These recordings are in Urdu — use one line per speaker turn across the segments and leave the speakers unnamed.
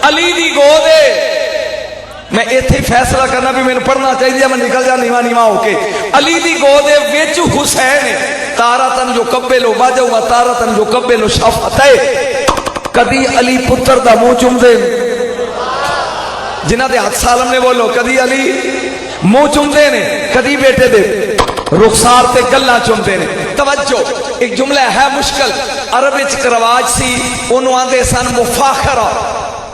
علی دی گود میں ایتھے فیصلہ کرنا بھی میں پڑھنا چاہیے میں نکل جا نیواں نیواں ہو کے علی دی گود وچ حسین تارتن جو قبلو باجو و تارتن جو قبلو شفتے کدی علی پتر دا منہ چوم دے جنہ دے ہاتھ سالم نے بولو کدی علی منہ چوم دے نے کدی بیٹے دے رخسار تے گلاں چوم دے نے توجہ ایک جملہ ہے مشکل عرب وچ رواج سی اونوں آندے سن مفاخرہ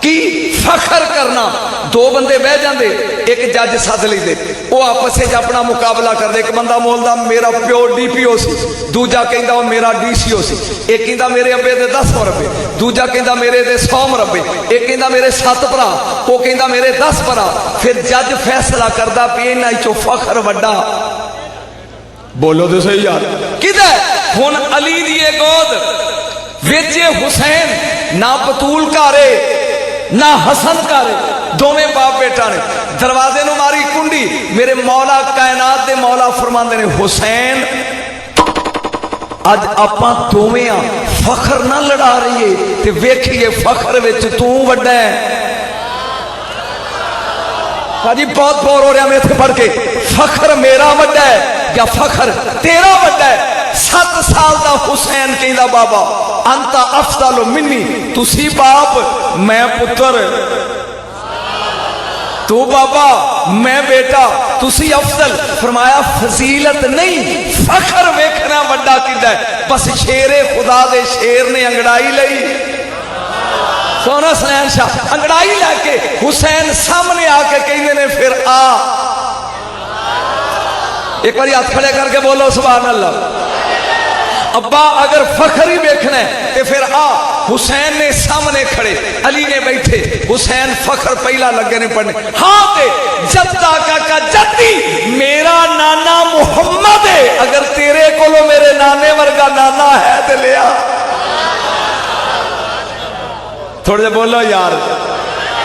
کی فخر کرنا دو بندے بہ جاندے ایک جج سد لیندے وہ آپس وچ اپنا مقابلہ کردے ایک بندہ بولدا میرا پیو ڈی پی او سی دوجا کہندا وہ میرا ڈی سی او سی ایک کہندا میرے ابے دے 10 مربے دوجا کہندا میرے دے 100 مربے ایک کہندا میرے 7 بھرا وہ کہندا میرے 10 بھرا پھر جج فیصلہ کردا پی انہاں وچوں فخر وڈا بولو تو صحیح یار کدھر ہن علی دی گود وچ حسین نہ بطول کارے نہ حسن کارے دوویں باپ بیٹا نے دروازے نو ماری کنڈی میرے مولا کائنات دے مولا فرماندے نے حسین اج اپاں دوویں فخر نہ لڑا رہیے تے ویکھیے فخر وچ تو وڈا ہے جی بہت بور ہو رہا میں اتنے پڑھ کے فخر میرا وڈا ہے یا فخر تیرا وڈا ہے 7 سال دا حسین کہندا بابا انت افضل منی تسی باپ میں پتر تو بابا میں بیٹا تسی افضل فرمایا فضیلت نہیں فخر ویکھنا وڈا کیتا ہے بس شیر خدا دے شیر نے انگڑائی لئی سونا سنین شاہ انگڑائی لے کے حسین سامنے آ کے کہنے نے پھر آ ایک بار ہاتھ کھڑے کر کے بولو سبحان اللہ ابا اگر فخر ہی بیکھنا ہے تو پھر آ حسین نے سامنے کھڑے علی نے بیٹھے حسین فخر پہلا لگے نے پڑھنے ہاں تے جدہ کا جدی میرا نانا محمد ہے اگر تیرے کولو میرے نانے ورگا نانا ہے تے لیا تھوڑے بولو یار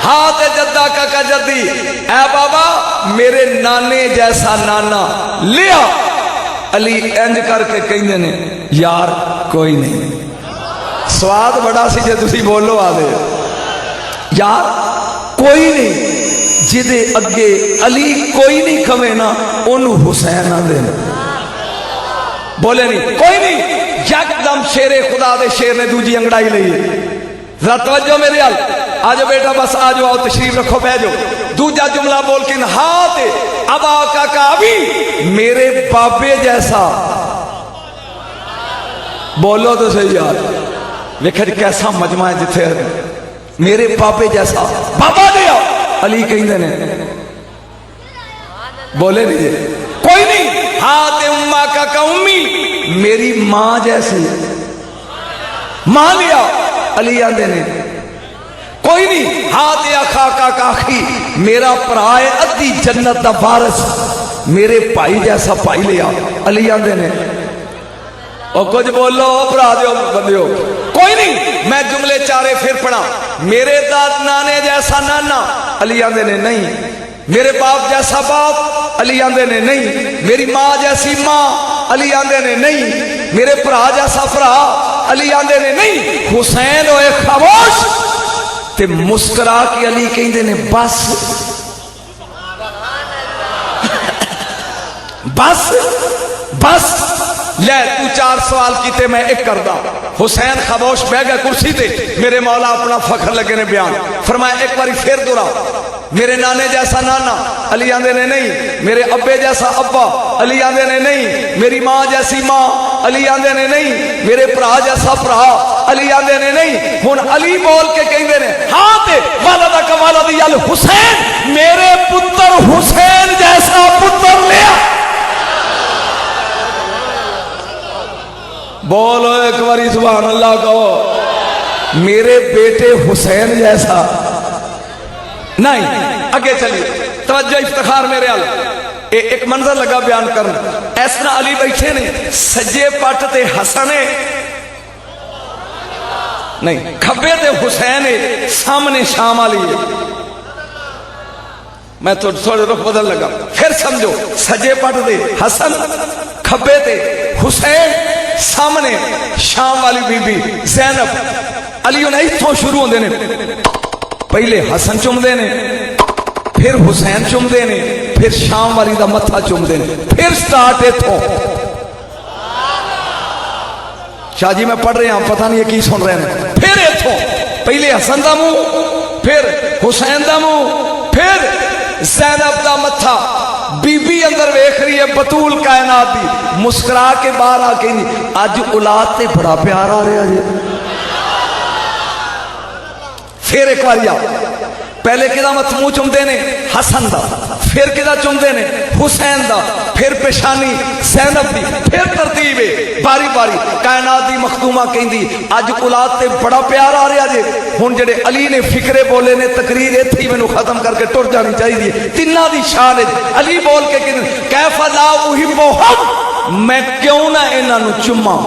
ہاں تے جدہ کا جدی اے بابا میرے نانے جیسا نانا لیا علی انج کر کے کہندے نے یار کوئی نہیں سواد بڑا سی جے تسی بولو آ دے یار کوئی نہیں جدے اگے علی کوئی نہیں کھوے نا انہوں حسین آ دے بولے نہیں کوئی نہیں یکدم شیر خدا دے شیر نے دوجی انگڑائی لئی ذرا توجہ میرے حال آجو بیٹا بس آجو آؤ تشریف رکھو بیجو دوجا جملہ بول کے ہاتھ ابا کا کابی میرے بابے جیسا بولو تو صحیح یار ویکھے کیسا مجمع ہے جتھے میرے بابے جیسا بابا دیا علی کہیں نے بولے نہیں کوئی نہیں ہاتھ امہ کا امی میری ماں جیسی ماں لیا علی آندے نے کوئی نہیں ہاتھ اخا کا کاخی میرا پرائے ادھی جنت دا وارث میرے بھائی جیسا بھائی لیا علی آندے نے اور کچھ بولو برا دیو بندیو کوئی نہیں میں جملے چارے پھر پڑھا میرے داد نانے جیسا نانا علی آندے نے نہیں میرے باپ جیسا باپ علی آندے نے نہیں میری ماں جیسی ماں علی آندے نے نہیں میرے پرا جیسا پرا علی آندے نے نہیں حسین ہوئے خاموش تے مسکرا کے علی کہندے نے بس بس بس لے تو 4 سوال کیتے میں ایک کردہ حسین خاموش بہ گئے کرسی تے میرے مولا اپنا فخر لگے نے بیان فرمایا ایک باری پھر دورا میرے نانے جیسا نانا علی آندے نے نہیں میرے ابے جیسا ابا علی آندے نے نہیں میری ماں جیسی ماں علی آندے نے نہیں میرے پرا جیسا پرا علی آندے نے نہیں ہن علی بول کے کہندے نے ہاں تے والدہ کا والد یال حسین میرے پتر حسین جیسا پتر لیا بولو ایک باری سبحان اللہ کہو میرے بیٹے حسین جیسا نہیں اگے چلیے توجہ افتخار میرے حال ایک منظر لگا بیان کرنا اس طرح علی بیٹھے نے سجے پٹ تے حسن نہیں کھبے تے حسین سامنے شام علی میں تو تھوڑے رخ بدل لگا پھر سمجھو سجے پٹ تے حسن کھبے تے حسین سامنے شام والی بی بی زینب علی انہیں اتھوں شروع ہوندے نے پہلے حسن چومدے نے، پھر حسین چومدے نے، پھر شام والی دا متھا چومدے نے، پھر سٹارٹ ایتھوں۔ شاہ جی میں پڑھ رہے ہیں، پتہ نہیں یہ کی سن رہے ہیں، پھر ایتھوں پہلے حسن دا منہ، پھر حسین دا منہ، پھر زینب دا متھا۔ بی بی اندر ویکھ رہی ہے بطول کائنات دی، مسکرا کے باہر آ کے اج اولاد تے بڑا پیار آ رہا جی۔ پھر ایک بار پہلے کدا مت منہ چومدے نے حسن دا، پھر کدا چومدے نے حسین دا، پھر پیشانی زینب دی، پھر ترتیب ہے باری باری۔ کائنات دی مخدومہ کہندی اج اولاد تے بڑا پیار آ رہا جے۔ ہن جڑے علی نے فکرے بولے نے تقریر ایتھے ہی مینوں ختم کر کے ٹر جانی چاہیے۔ تیناں دی شان ہے علی بول کے کہ کیف لا احبہم، میں کیوں نہ انہاں نوں چوماں،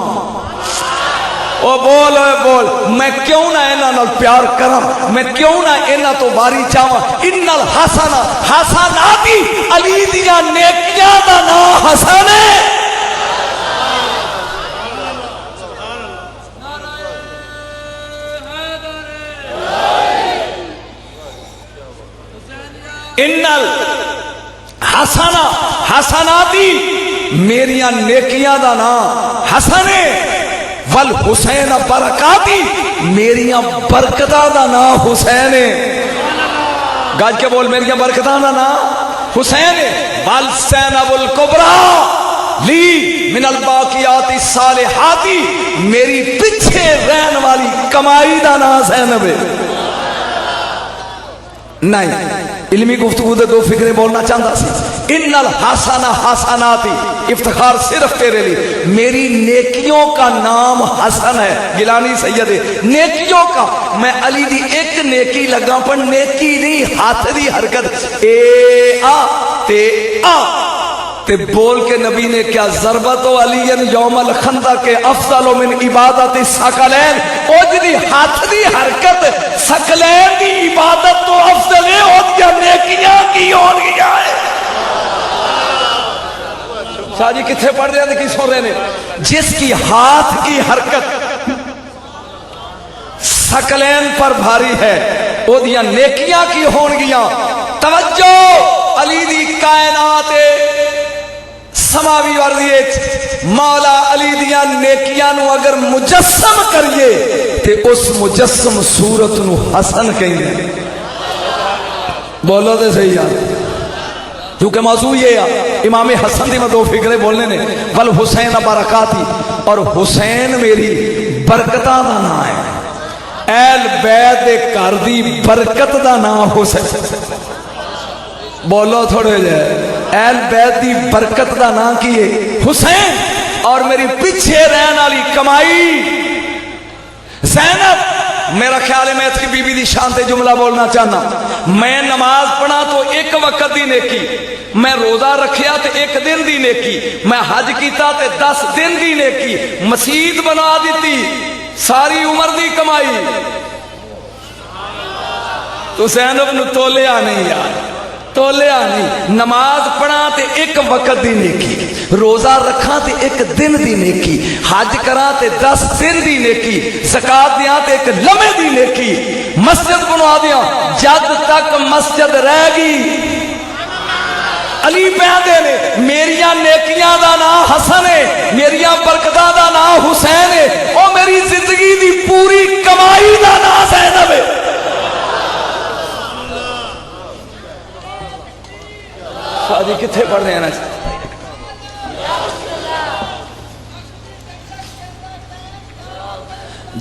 او بول اے بول، میں کیوں نہ انہاں نال پیار کراں، میں کیوں نہ انہاں تو واری چاواں۔ ان الحسن حسناتی، علی دیاں نیکیاں دا نام حسن ہے۔ ان الحسن حسناتی، میریاں نیکیاں دا نام حسن ہے۔ والحسین برکاتی، میریاں برکتاں دا نام حسین ہے۔ گاج کے بول، میریاں برکتاں دا نام حسین ہے۔ والزینب الکبریٰ لی من الباقیات الصالحات، میری پیچھے رہن والی کمائی دا نام زینب ہے۔ نہیں، علمی گفتگو دے دو فکریں بولنا چاہتا سی۔ ان الحسن حسناتی، افتخار صرف تیرے لیے، میری نیکیوں کا نام حسن ہے۔ گیلانی سید ہے نیکیوں کا، میں علی دی ایک نیکی لگا پر نیکی نہیں، ہاتھ دی حرکت اے آ تے آ تے بول کے نبی نے کیا ضربت و علی یوم الخندق کے افضل من عبادت ثقلین، او جی ہاتھ دی حرکت ثقلین دی عبادت تو افضل ہے، او کیا نیکیاں کی ہون گیا ہے۔ شاہ جی کتھے پڑھ رہے ہیں کی سن رہے ہیں؟ جس کی ہاتھ کی حرکت ثقلین پر بھاری ہے، او دیاں نیکیاں کی ہون گیا۔ توجہ، علی دی کائنات سماوی وردیت مولا علی دیاں نیکیاں نو اگر مجسم کریے تے اس مجسم صورت نو حسن کہیں۔ بولو دے صحیح یار، کیونکہ موضوع یہ ہے امام حسن دی میں دو فکرے بولنے نے۔ والحسین برکاتی، اور حسین میری برکتاں دا نام ہے۔ اہل بیت دے گھر دی برکت دا نام حسین۔ بولو تھوڑے جائے، اہل بیت دی برکت دا نام کی ہے حسین، اور میری پیچھے رہن والی کمائی زینب۔ میرا خیال ہے میں اس کی بی بی دی شان تے جملہ بولنا چاہنا۔ میں نماز پڑھا تو ایک وقت دی نیکی، میں روزہ رکھیا تے ایک دن دی نیکی، میں حج کیتا تے 10 دن دی نیکی، مسجد بنا دیتی ساری عمر دی کمائی۔ تو زینب نو تولیا نہیں یار، تولیا نہیں۔ نماز پڑھا تے ایک وقت دی نیکی، روزہ رکھا تے ایک دن دی نیکی، حج کرا تے 10 دن دی نیکی، زکات دیا تے ایک لمحے دی نیکی، مسجد بنوا دیا جد تک مسجد رہ گی۔ علی پہندے نے میریاں نیکیاں دا نام حسن ہے، میریاں برکتاں دا نام حسین ہے، اور میری زندگی دی پوری کمائی دا نام زینب ہے۔ شادی کتھے پڑھ رہے ہیں نا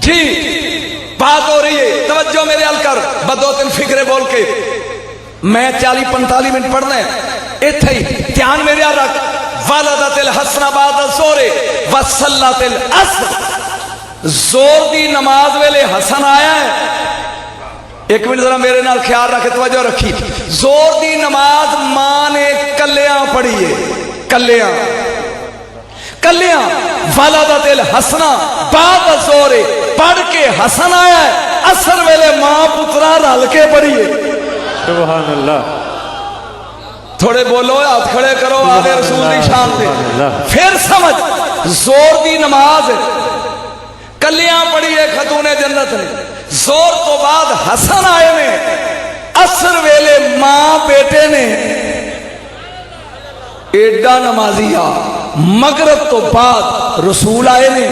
جی؟ بات ہو رہی ہے، توجہ میرے حل کر، بدو تین فکرے بول کے میں 40-45 منٹ پڑھنا ہے اتھے ہی دھیان میرے حل رکھ۔ ولدت الحسن بعد الظہر وصلت العصر، زور دی نماز ویلے حسن آیا ہے۔ ایک منٹ ذرا میرے نال خیال رکھے، توجہ رکھی۔ زور دی نماز ماں نے کلیاں پڑھی ہے، کلیاں کلیاں۔ ولدت الحسن بعد الظہر، پڑھ کے حسن آیا ہے، عصر ویلے ماں پترا رل کے پڑھی ہے۔
سبحان اللہ،
تھوڑے بولو، ہاتھ کھڑے کرو آگے رسول دی شان دے۔ پھر سمجھ، زور دی نماز کلیاں پڑھی ہے خاتون جنت نے، زور تو بعد حسن آئے نے اثر ویلے ماں بیٹے نے ایڈا نمازی آ مغرب تو بعد رسول آئے نے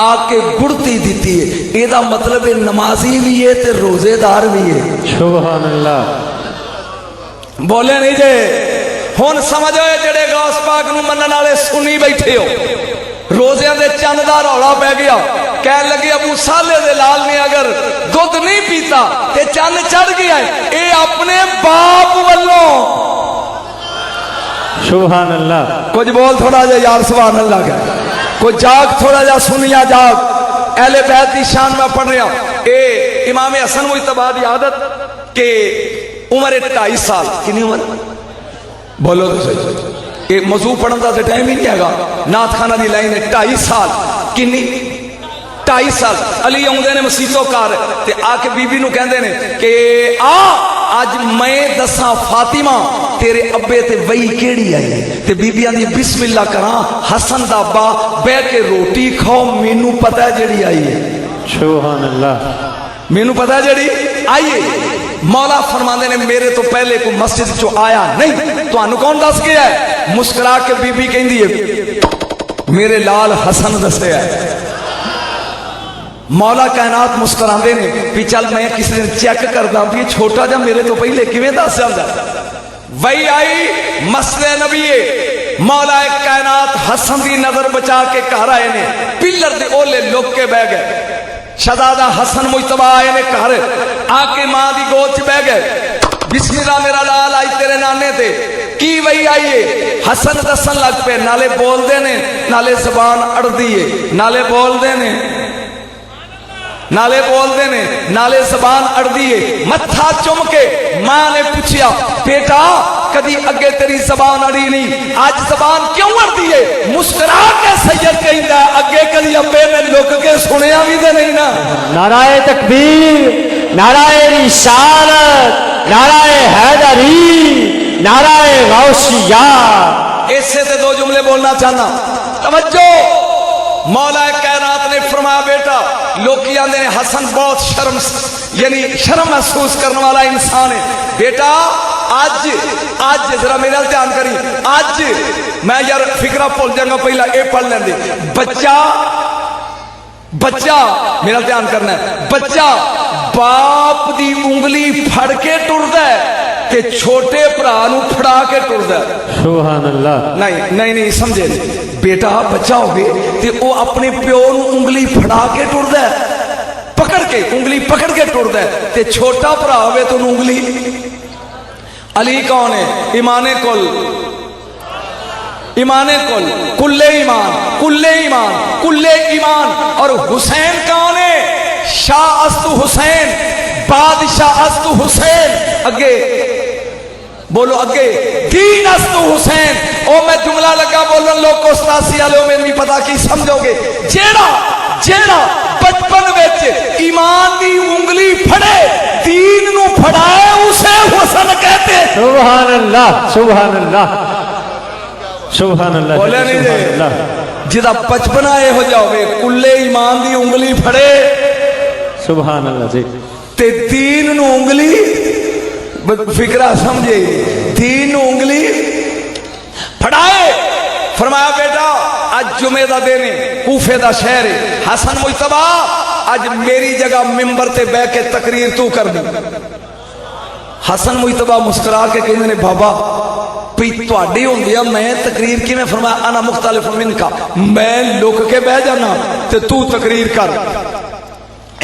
آ کے گڑتی دیتی ہے یہ مطلب ہے نمازی بھی ہے تے روزے دار بھی ہے
سبحان اللہ
بولے نہیں جے ہن سمجھو جڑے غوث پاک نو منن والے سنی بیٹھے ہو روزیاں دے چند دا رولا پہ گیا کہنے لگے ابو صالح دے لال نے اگر دودھ نہیں پیتا تے چند چڑھ گیا ہے اے اپنے باپ والوں
سبحان اللہ
کچھ بول تھوڑا جا یار سبحان اللہ کا کوئی جاگ تھوڑا جا سنیا جاگ اہل بیت کی شان میں پڑھ رہا اے امام حسن مجتبی دی عادت کہ عمر 2.5 سال کتنی عمر بولو تو صحیح یہ موضوع پڑھن دا تے ٹائم ہی نہیں ہے گا نعت خانہ دی لائن ہے 2.5 سال کنی 2.5 سال علی آؤندے نے مسیتوں کار تے آ کے بی بی نو کہندے نے کہ آ آج میں دساں فاطمہ تیرے ابے تے وہی کیڑی آئی ہے تے بی بی آندی بسم اللہ کراں حسن دا ابا بہ کے روٹی کھاؤ مینوں پتہ ہے جڑی آئی ہے
سبحان اللہ
مینوں پتہ ہے جڑی آئی ہے مولا فرماندے نے میرے تو پہلے کوئی مسجد چو آیا نہیں تو انو کون دس گیا ہے مسکرا کے بی بی کہندی ہے میرے لال حسن دسے ہے مولا کائنات مسکراندے نے بھی چل میں کسی دن چیک کردا بھی چھوٹا جا میرے تو پہلے کیویں دس جاندا وہی آئی مسجد نبی مولا کائنات حسن دی نظر بچا کے گھر آئے نے پلر دے اولے لک کے بہ گئے شہزادہ حسن مجتبی آئے نے گھر آ کے ماں دی گود چ بہ گئے بسم اللہ میرا لال آئی تیرے نانے تے کی وہی آئیے حسن دسن لگ پہ نالے بول دے نے نالے زبان اڑ دیئے نالے بول دے نے نالے بول دے نے نالے زبان اڑ دیئے متھا چم کے ماں نے پوچھیا بیٹا کدی اگے تیری زبان اڑی نہیں آج زبان کیوں اڑ دیئے مسکرا کے سید کہندا ہے اگے کدی ابے نے لک کے سنیا بھی تے نہیں نا
نعرہ تکبیر نعرہ رسالت نعرہ حیدری نعرہ غوثیہ
ایسے تے دو جملے بولنا چاہنا توجہ مولا کائنات نے فرمایا بیٹا لوگ آندے نے حسن بہت یعنی شرم محسوس کرنے والا انسان ہے بیٹا آج ذرا میرا دھیان کری آج میں یار فکرہ بھول جاؤں گا پہلا اے پڑھ لیں دے بچہ میرا دھیان کرنا ہے بچہ باپ دی انگلی پھڑ کے ٹردا ہے تے چھوٹے بھرا نو پھڑا کے ٹردا ہے
سبحان اللہ
نہیں سمجھے بیٹا بچہ ہوگی تے وہ اپنے پیو نو انگلی پھڑا کے ٹردا ہے پکڑ کے انگلی پکڑ کے ٹردا ہے تے چھوٹا بھرا ہوے تو انگلی علی کون ہے ایمان کل ایمان اور حسین کون ہے شاہ است حسین بادشاہ است حسین اگے بولو اگے دین است حسین او میں جملہ لگا بولن لوگ کو ستاسی والے میں نہیں پتا کی سمجھو گے جیڑا بچپن وچ ایمان دی انگلی پھڑے دین نو پھڑائے اسے حسن کہتے ہیں
سبحان اللہ سبحان اللہ سبحان اللہ
بولے نہیں دے جدا بچپنا اے ہو جاؤے کلے ایمان دی انگلی پھڑے
سبحان اللہ جی
تے دین نو انگلی فکرہ سمجھے دین نو انگلی پھڑائے فرمایا بیٹا آج جمعہ دا دینے کوفے دا شہر ہے حسن مجتبی آج میری جگہ ممبر تے بے کے تقریر تو کر دی حسن مجتبی مسکرا کے کہنے نے بابا پی تواڈی ہوندیا میں تقریر کی میں فرمایا انا مختلف من کا میں لک کے بہ جانا تے تو تقریر کر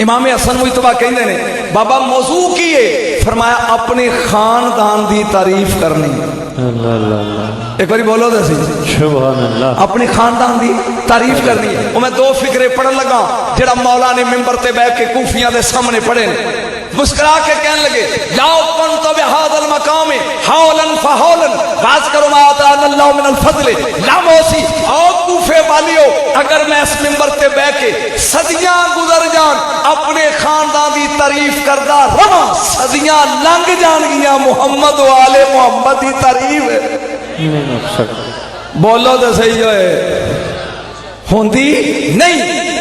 امام حسن مجتبی کہندے نے بابا موضوع کی ہے فرمایا اپنے خاندان دی تعریف کرنی
اللہ اللہ
ایک باری بولو دے سی
سبحان اللہ
اپنے خاندان دی تعریف کرنی ہے میں دو فکرے پڑھن لگا جڑا مولا نے ممبر تے بیٹھ کے کوفیاں دے سامنے پڑھے مسکرا کے کہنے لگے لاؤ کنت بہذا المقام حولا فحولا باز کرو ما آتانا اللہ من الفضل لاموسی او کوفے والیو اگر میں اس ممبر تے بیٹھ کے صدیاں گزر جان اپنے خاندان دی تعریف کردہ رواں صدیاں لنگ جان گیا محمد و آل محمد دی تعریف بولو تو صحیح جو ہے ہوندی نہیں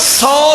100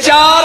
4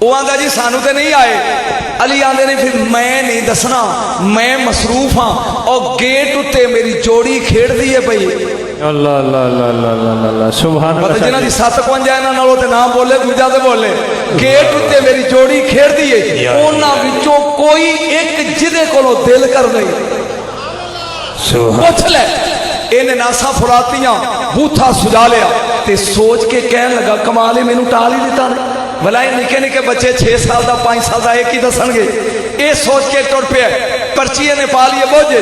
وہ آتا جی سانو تے نہیں آئے. علی آندے نے پھر میں نہیں دسنا, میں مصروف ہاں, اور گیٹ اتے میری جوڑی کھیڑ دی ہے پئی.
اللہ اللہ اللہ اللہ اللہ سبحان
پتہ
اللہ.
جنہاں دی 7-5 انہاں نالوں تے نام بولے دوجا تے بولے. گیٹ اتے میری جوڑی کھیڑ دی ہے, انہاں وچوں کوئی ایک جدے کولو دل کر نہیں. پوچھ لے انہیں ناسا فراتیاں بوتھا سجا لیا تے سوچ کے کہن لگا کمال میں نو ٹال ہی دیتا نہیں. بھلائی نکے نکے بچے 6 سال دا 5 سال دا ایک ہی دسن گے. اے سوچ کے ٹر پہ پرچی نے پا لیے بوجھے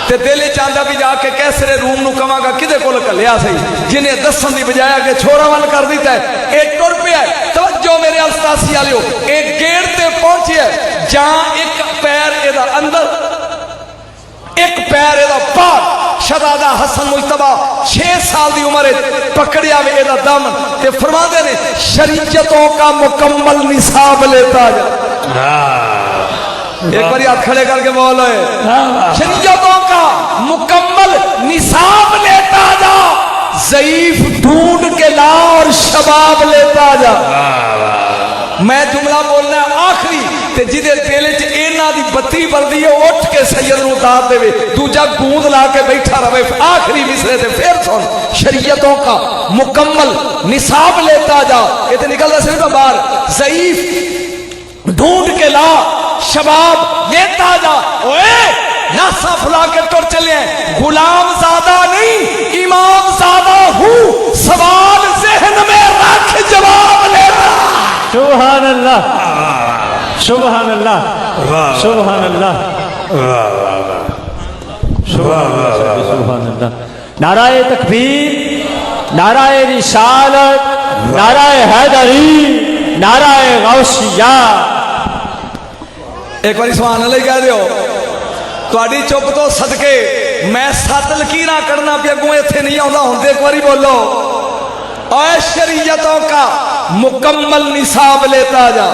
تے دل چاہتا بھی جا کے کیسرے روم نو کما گا کدے کول کلیا سی جنہیں دسن دی بجایا کہ چھوڑا ون کر دیتا ہے. اے ٹر پہ توجہ میرے الستاسی والیو, اے گیٹ تے پہنچی ہے جہاں ایک پیر اے دا اندر ایک پیر اے دا باہر. شہزادہ حسن مجتبی 6 سال دی عمر پکڑیا وے اے دا دامن تے فرماندے نے شریعتوں کا مکمل نصاب لیتا جا. ایک بار ہاتھ کھڑے کر کے بولو, شریعتوں کا مکمل نصاب لیتا جا, ضعیف ڈھونڈ کے لا اور شباب لیتا جا. میں جملہ بولنا ہے آخری تے جدے دل چ اینا دی بتی بلدی ہے اٹھ کے سید نو اتار دے, دوجا گوند لا کے بیٹھا رہے. آخری مصرے تے پھر سن, شریعتوں کا مکمل نصاب لیتا جا. یہ تے نکل رہا سے باہر, ضعیف ڈھونڈ کے لا شباب لیتا جا. اوے ناسا پھلا کے ٹر چلے ہیں, غلام زادہ نہیں امام زادہ ہوں, سوال ذہن میں رکھ جواب لیتا.
سبحان اللہ سبحان اللہ سبحان اللہ سبحان اللہ. نعرہ تکبیر, نعرہ رسالت, نعرہ حیدری, نعرہ غوثیہ.
ایک باری سبحان اللہ کہہ دیو. تواڈی چپ تو صدقے میں 7 لکیراں کرنا پیا گوں ایتھے نہیں آوندا ہوندے. ایک باری بولو, اے شریعتوں کا مکمل نصاب لیتا جا,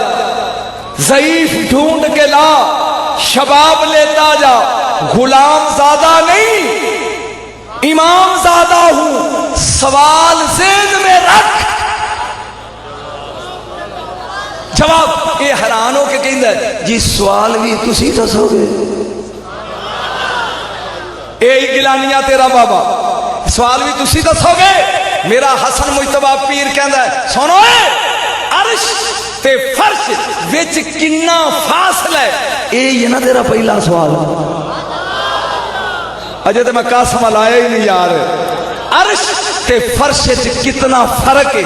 ضعیف ڈھونڈ کے لا شباب لیتا جا. غلام زادہ نہیں امام زادہ ہوں, سوال ذہن میں رکھ جواب. یہ حیران ہو کے کہندا ہے جی سوال بھی تسی دسو گے. اے گلانیاں تیرا بابا, سوال بھی تسی دسو گے. میرا حسن مجتبی پیر کہندا ہے سنو عرش تے فرش وچ کنا فاصلہ ہے. اے یہ نہ تیرا پہلا سوال, اجے تے میں قسم لایا ہی نہیں یار. عرش تے فرش وچ کتنا فرق ہے,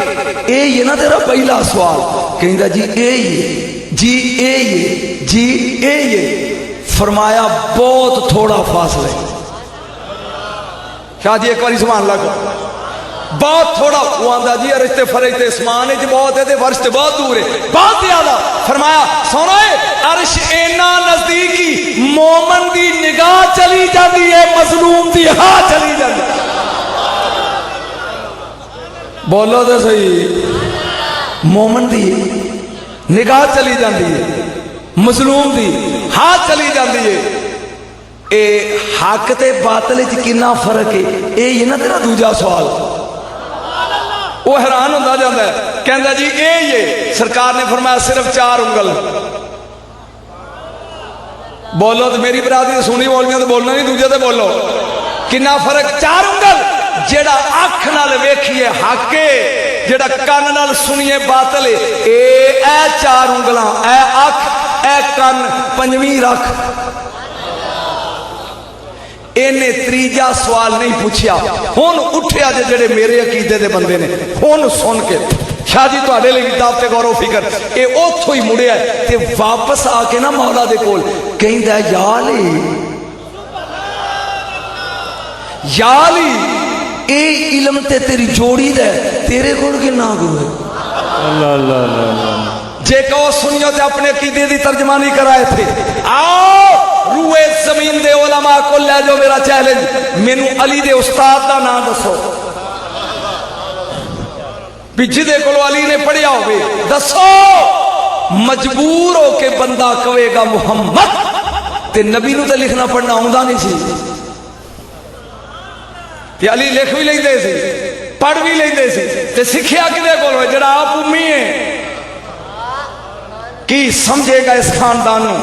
اے یہ نہ تیرا پہلا سوال. کہندا جی اے یہ جی اے یہ جی اے یہ. فرمایا بہت تھوڑا فاصلہ ہے. شاہ جی ایک باری سبحان اللہ کرو, بہت تھوڑا. وہ آندا جی رشتے فرج تے اسمان ہے بہت ہے تے فرش تے بہت دور ہے, بہت زیادہ. فرمایا سونا ہے عرش اینا نزدیکی مومن دی نگاہ چلی جاتی ہے, مظلوم دی ہاں چلی جاتی ہے. بولو تو صحیح, مومن دی نگاہ چلی جاتی ہے, مظلوم دی ہاں چلی جاتی ہے. اے حق تے باطل وچ کنا فرق ہے, اے یہ نہ تیرا دوجا سوال. وہ حیران ہوتا جاتا ہے, کہندا جی اے یہ. سرکار نے فرمایا صرف 4 انگل. بولو تو میری برادری سنی بولنی تو بولنا نہیں, دوجے تے بولو. کنا فرق 4 انگل. جیڑا اکھ نال ویکھیے حق ہے, جیڑا کان نال سنیے باطل ہے. اے 4 انگلاں, اے اکھ اے کان, 5ویں رکھ. اینے تریجا سوال نہیں پوچھیا. ہن اٹھیا جڑے میرے عقیدے دے بندے نے, ہن سن کے شاہ جی تواڈے لئی کتاب تے غور و فکر. اے اوتھوں ہی مڑیا تے واپس آ کے نا مولا دے کول کہندا یا علی یا علی اے علم تے تیری جوڑی دے, تیرے کول کنا گو ہے.
اللہ اللہ اللہ.
جے کہو سنیو تے اپنے عقیدے دی ترجمانی کرائے تھے. آؤ روئے زمین دے علماء کو لے جو, میرا چیلنج مینو علی دے استاد دا نام دسو. بھی جدے کو علی نے پڑھیا ہوئے دسو. مجبور ہو کے بندہ کہے گا محمد, تے نبی نو تے لکھنا پڑھنا آوندا نہیں سی. تے علی لکھ بھی لیندے سی, پڑھ بھی لیندے سی, تے سکھیا کدے کول ہوئے جڑا آپ امی ہے. کی سمجھے گا اس خاندان نو،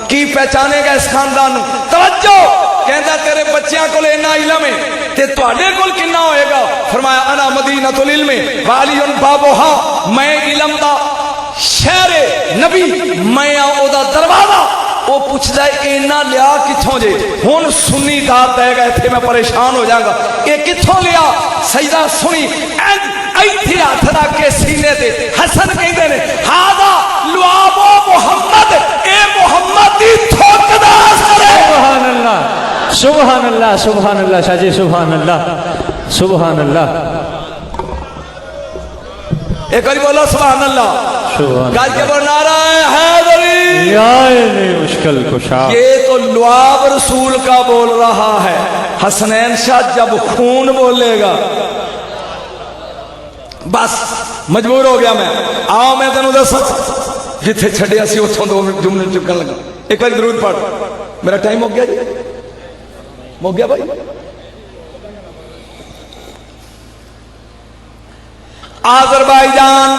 کی پہچانے گا اس خاندان نو؟ توجہ، کہندا تیرے بچیاں کول اتنا علم ہے تے تواڈے کول کنا ہوئے گا؟ فرمایا انا مدینۃ العلم وعلی بابھا، میں علم دا شہر نبی، میں او دا دروازہ۔ وہ پوچھدا ہے اینا لیا کتھوں جے؟ ہن سنی داد دے گا ایتھے میں پریشان ہو جاؤں گا، اے کتھوں لیا؟ سجدہ سنی ایتھے ہاتھ رکھ کے سینے تے حسن کہندے نے ہاذا لعاب محمد، اے محمد دی تھوک دا اثر ہے۔
سبحان اللہ سبحان اللہ سبحان اللہ شاہ جی، سبحان اللہ سبحان اللہ
ایک بار بولو سبحان اللہ،
سبحان
گاج کے بول نعرہ حیدری۔
یا مشکل کشا،
یہ تو لعاب رسول کا بول رہا ہے، حسنین شاہ جب خون بولے گا بس مجبور ہو گیا میں، آؤ میں تینوں دس جتھے چھڑیا سی اتھوں دو جملے چکن لگا۔ ایک بار درود پڑھ، میرا ٹائم ہو گیا جی، ہو گیا بھائی؟ آذربائیجان،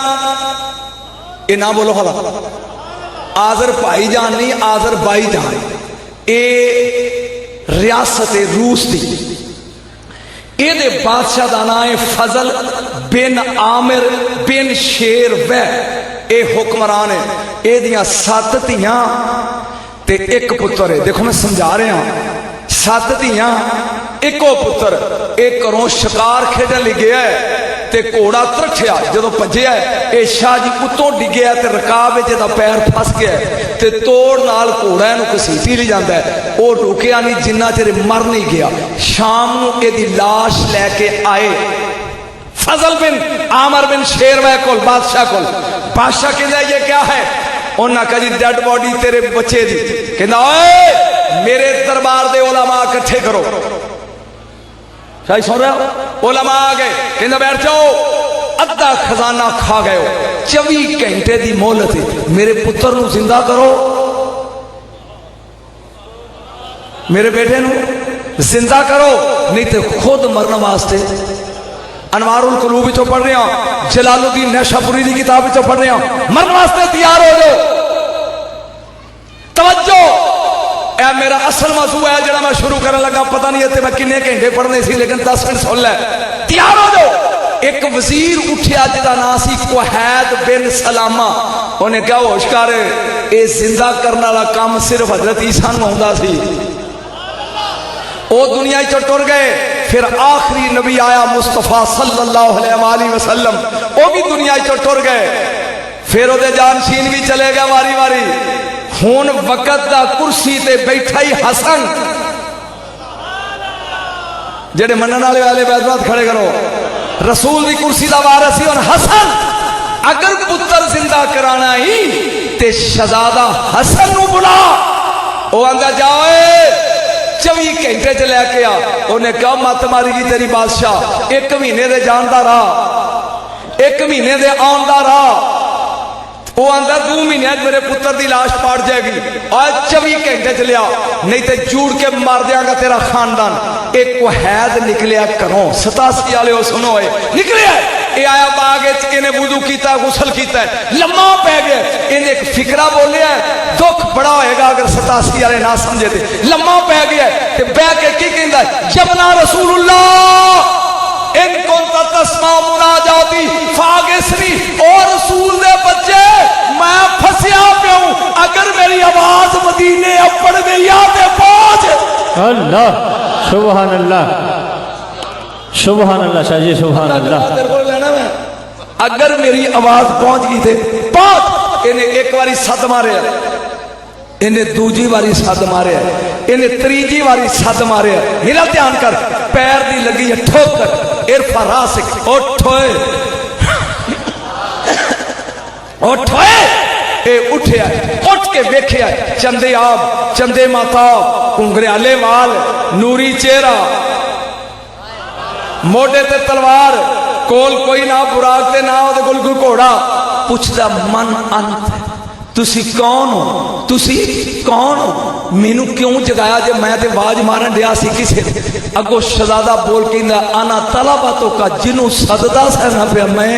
یہ نہ بولو خلا، آذر بھائی جان نہیں، آذر بائی جان، اے ریاست روس دی، اے دے بادشاہ دا نام ہے فضل بن عامر بن شیر وے، اے حکمران ہے، اے دیاں 7 دھیاں تے 1 پتر ہے۔ دیکھو میں سمجھا رہے ہیں، 7 دھیاں 1 پتر، ایک گھروں شکار کھیڈن لگ گیا ہے تے گھوڑا ترٹھیا، جدوں بھجیا ہے اے شاہ جی اتوں ڈگیا تے رکاب وچ دا پیر پھس گیا ہے تے توڑ نال گھوڑا اینو کسیٹی لے جاندا ہے، او رکیا نہیں جنہ چر مر نہیں گیا۔ شام نو اے دی لاش لے کے آئے فضل بن عامر بن شیروے کول، بادشاہ کول۔ بادشاہ کہندا یہ کیا ہے؟ انہاں کہا جی ڈیڈ باڈی تیرے بچے دی۔ کہندا اوئے میرے دربار دے علماء اکٹھے کرو۔ شاہی سن رہے ہو؟ علماء آ گئے، کہندا بیٹھ جاؤ، ادھا خزانہ کھا گئے ہو، 24 گھنٹے دی مہلت ہے، میرے پتر نو زندہ کرو، میرے بیٹے نو زندہ کرو، نہیں تے خود مرنے واسطے۔ انوار القلوب وچوں پڑھ رہے ہیں، جلال الدین نیشاپوری دی کتاب وچوں پڑھ رہے ہیں، مرنے واسطے تیار ہو جاؤ۔ توجہ، اے میرا اصل موضوع ہے جڑا میں شروع کرنے لگا، پتہ نہیں ہے میں کنے گھنٹے پڑھنے سی لیکن 10 منٹ سن لے۔ تیار ہو جاؤ۔ ایک وزیر اٹھیا جدا نام سی کوہید بن سلامہ، انہیں کہا ہوش کر، اے زندہ کرنے والا کام صرف حضرت عیسیٰ نوں ہوندا سی۔ وہ دنیا چ ٹر گئے، پھر آخری نبی آیا مصطفیٰ صلی اللہ علیہ وآلہ وسلم، وہ بھی دنیا چ ٹر گئے، پھر وہ جانشین بھی چلے گئے واری واری۔ ہون وقت دا کرسی تے بیٹھا ہی حسن، جڑے منن والے والے بیعت کھڑے کرو، رسول دی کرسی دا وارث سی۔ اور حسن اگر پتر زندہ کرانا ہی تے شہزادہ حسن نو بلا، وہ آندا جاؤ 24 گھنٹے چ لے کے آ۔ انہیں کہا مت ماری گی تیری بادشاہ، 1 مہینے دے جاندا راہ، 1 مہینے دے آندا راہ۔ وہ آندا 2 مہینے میرے پتر دی لاش پاڑ جائے گی، اور 24 گھنٹے چ لیا، نہیں تے جوڑ کے مار دیا گا تیرا خاندان۔ ایک کوہید نکلیا کروں، 87 والے سنو ہوئے نکلیا، یہ آیا باغ انہیں وضو کیتا، غسل کیتا ہے، لمحہ پہ گیا، انہیں ایک فکرہ بولیا ہے، دکھ بڑا ہوئے گا اگر 87 والے نہ سمجھے تھے۔ لمحہ پہ گیا تے بہ کے کی کہندا ہے، جبنا رسول اللہ ان کنت تسمع مناجاتی فاغسنی، اور رسول دے بچے میں پھسیا پہ ہوں، اگر میری آواز مدینے اپڑ گئی تے پہنچ۔
اللہ سبحان اللہ سبحان اللہ شاہ جی، سبحان اللہ۔
اگر میری آواز پہنچ گئی تھے پہنچ۔ انہیں ایک باری سد مارے، انہیں دوجی باری سد مارے، انہیں تریجی باری سد مارے۔ میرا دھیان کر، پیر دی لگی ہے ٹھوکر، ارفع راسک، اٹھوئے اٹھوئے، اے اٹھیا، اٹھ کے ویکھیا، چندے آب، چندے ماتاب، کنگریالے وال، نوری چہرہ، موڈے تے تلوار، کول کوئی نہ براق تے نہ دے کول کوئی گھوڑا۔ پوچھدا من انت، تسی کون ہو؟ تسی کون ہو؟ مینوں کیوں جگایا جے میں تے آواز مارن دیا سی کسے؟ اگو شہزادہ بول کے انا طلباتوں کا جنوں سددا سہنا پیا میں۔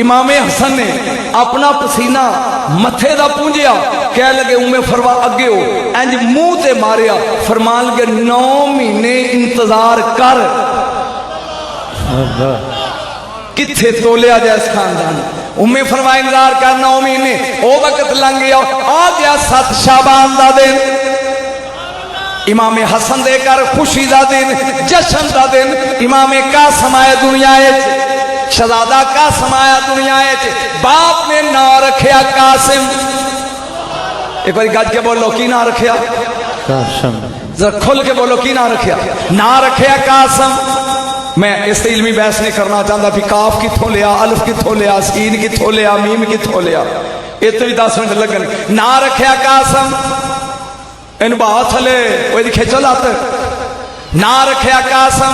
امام حسن نے اپنا پسینہ متھے دا پونجیا، کہہ لگے اُمّے فروا اگے ہو، انج منہ تے ماریا، فرمان لگے 9 مہینے انتظار کر، کتھے تولیا جائے اس خاندان۔ اُمّے فرمایا انتظار کر 9 مہینے، او وقت لنگ گیا، آ گیا 7 شعبان دا دن، امام حسن دے کر خوشی دا دن، جشن دا دن، امام قاسم آئے دنیا شہزادہ قاسم آیا دنیا باپ نے نام رکھیا قاسم۔ ایک بار گج کے بولو کی نام رکھیا؟
قاسم۔
ذرا کھل کے بولو کی نام رکھیا؟ نام رکھیا قاسم۔ میں اس سے علمی بحث نہیں کرنا چاہتا بھی کاف کتھوں لیا، الف کتھوں لیا، سین کتھوں لیا، میم کتھوں لیا، یہ تو بھی 10 منٹ لگن۔ نام رکھیا قاسم، ان بہت تھلے وہ کھیچل آتے، نام رکھیا قاسم۔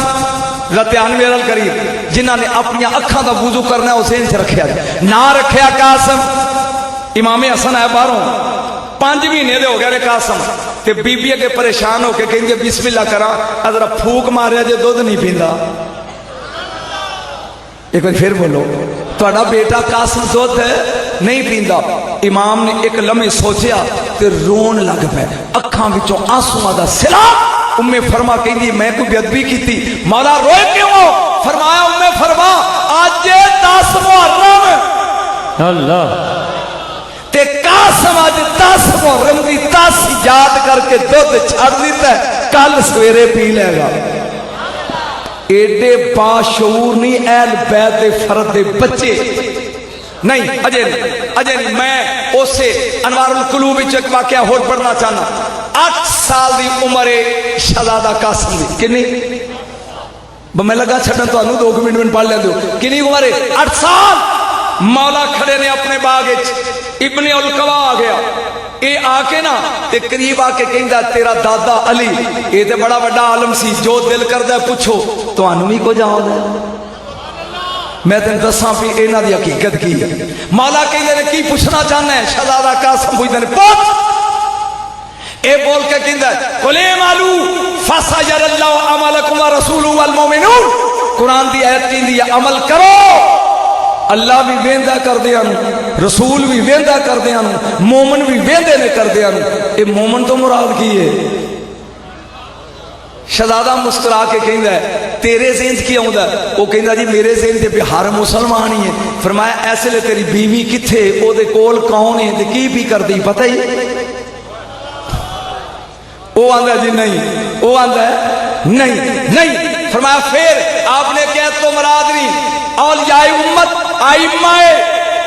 رتیان ویرل قریب جنہاں نے اپنی اکھاں دا وضو کرنا ہے اسے ان سے رکھیا نام رکھیا قاسم۔ امام حسن ہے باہروں 5 مہینے دے ہو گیا قاسم تے بی بی کے پریشان ہو کے کہیں گے بسم اللہ کرا ذرا پھوک ماریا جے دودھ نہیں پیندا۔ ایک بار پھر بولو تہاڈا بیٹا قاسم دودھ نہیں پیندا۔ امام نے ایک لمحے سوچیا تے رون لگ پے، اکھاں وچوں آنسواں دا سیلاب۔ اُمّے فرما کہندی میں کوئی بے ادبی کیتی، مولا روئے کیوں؟ فرمایا اُمّے فرما آج 10 محرم
اللہ
تے قاسم آج 10 محرم دی 10 یاد کر کے دودھ چھڑ دیتا ہے، کل سویرے پی لے گا۔ ایڈے باشعور نہیں اہل بیت دے فرد دے بچے نہیں اجے نہیں۔ میں اسے انوار القلوب وچ ایک واقعہ ہور پڑھنا چاہنا۔ 8 سال دی عمر شہزادہ قاسم دی کنی میں لگا چھڑن تو انہوں 2 منٹ پڑھ لیں دو کنی عمر 8 سال۔ مولا کھڑے نے اپنے باغ ابن القوا آ گیا، اے آ کے نا تے قریب آ کے کہندا تیرا دادا علی اے تے بڑا بڑا عالم سی، جو دل کردا ہے پوچھو تو انہوں بھی کو جاؤ دے میں تین دساں بھی اینا دی حقیقت کی ہے۔ مولا کہندے نے کی پوچھنا چاہنا ہے؟ شہزادہ قاسم پوچھتے ہیں پوچھ۔ اے بول کے کہندا ہے قُلِ اعْمَلُوا فَسَيَرَى اللَّهُ عَمَلَكُمْ وَرَسُولُهُ وَالْمُؤْمِنُونَ۔ قرآن دی آیت کہندی ہے عمل کرو، اللہ بھی ویندا کر دیاں، رسول بھی ویندا کر دیاں، مومن بھی ویندے نے کر دیاں۔ اے مومن تو مراد کی ہے؟ شہزادہ مسکرا کے کہندا ہے تیرے ذہن کی آوندا ہے؟ وہ کہندا جی میرے ذہن تے بھی ہر مسلمان ہی ہے۔ فرمایا ایسے لے تیری بیوی کتھے، او دے کول کون ہے تے کی بھی کردی پتہ ہی؟ وہ آندا جی نہیں، وہ آندا ہے نہیں۔ فرمایا پھر آپ نے کہا تو مراد نہیں اولیاء امت ائمہ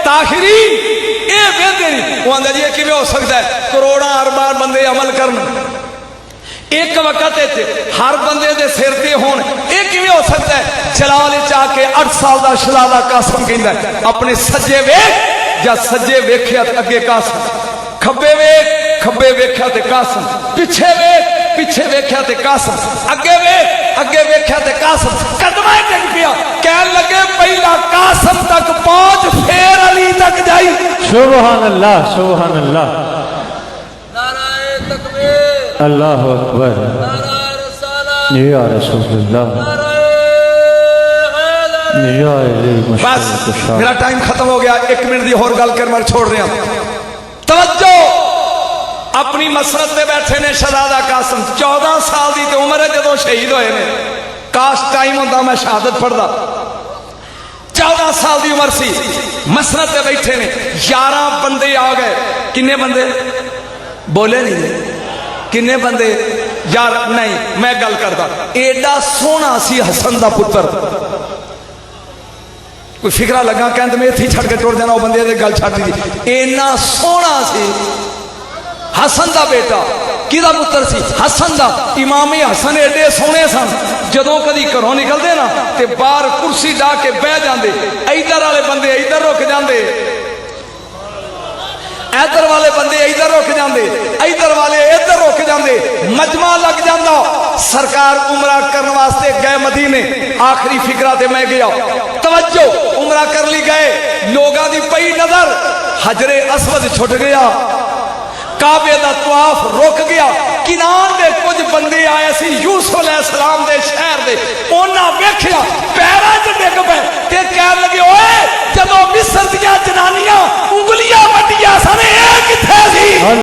طاہرین اے ویندے نہیں۔ وہ آندا جی یہ کیویں ہو سکتا ہے؟ کروڑاں ارباں بندے عمل کرن ایک وقت ہر بندے دے سر تے ہون، یہ کیویں ہو سکتا ہے؟ جلال چاہ کے 8 سال دا شہزادہ قاسم کہندا ہے اپنے سجے ویکھ یا سجے ویکھیا تے اگے قاسم، کھبے ویکھ کھبے ویکھیا تے قاسم، پیچھے ویکھ پیچھے ویکھیا تے قاسم، اگے ویکھ اگے ویکھیا تے قاسم۔ قدمہ ٹک پیا، کہن لگے پہلا قاسم تک پہنچ پھر علی تک جائی۔
سبحان اللہ سبحان اللہ اللہ اکبر یا رسول اللہ یا
بس میرا ٹائم ختم ہو گیا، 1 منٹ دی اور گل کر میں چھوڑ رہا ہوں۔ توجہ اپنی مسرت پہ بیٹھے نے شہزادہ قاسم، 14 سال دی تے عمر ہے جدوں شہید ہوئے نے، کاش ٹائم ہوتا میں شہادت پڑھدا۔ 14 سال دی عمر سی، مسرت پہ بیٹھے نے، 11 بندے آ گئے۔ کنے بندے؟ بولے نہیں کنے بندے؟ یار نہیں میں گل کردا، ایڈا سونا سی حسن دا پتر، کوئی فکرہ لگا کہندے میں اتھی چھڑ کے ٹوڑ دینا، وہ بندے دے گل چھڑ دی، اینا سونا سی حسن دا بیٹا۔ کیدا پتر سی؟ حسن دا۔ امام حسن ایڈے سونے سن، جدوں کدی گھروں نکلدے نا تے باہر کرسی ڈا کے بہ جاندے، ادھر والے بندے ادھر رک جاندے، ادھر والے بندے ادھر رک جاندے، ادھر والے ادھر رک جاندے، مجمع لگ جاندا۔ سرکار عمرہ کرن واسطے گئے مدینے، آخری فکرہ تے میں گیا، توجہ عمرہ کر لی گئے، لوگاں دی پئی نظر، حجر اسود چھٹ گیا، کعبے دا طواف رک گیا، کنان دے کچھ بندے آئے سی یوسف علیہ السلام دے شہر دے تے انہاں ویکھیا پیراں 'چ ڈگ پے تے کہن لگے اوئے جدوں مصر دیاں جنانیاں انگلیاں وڈیاں سن اے کتھے سی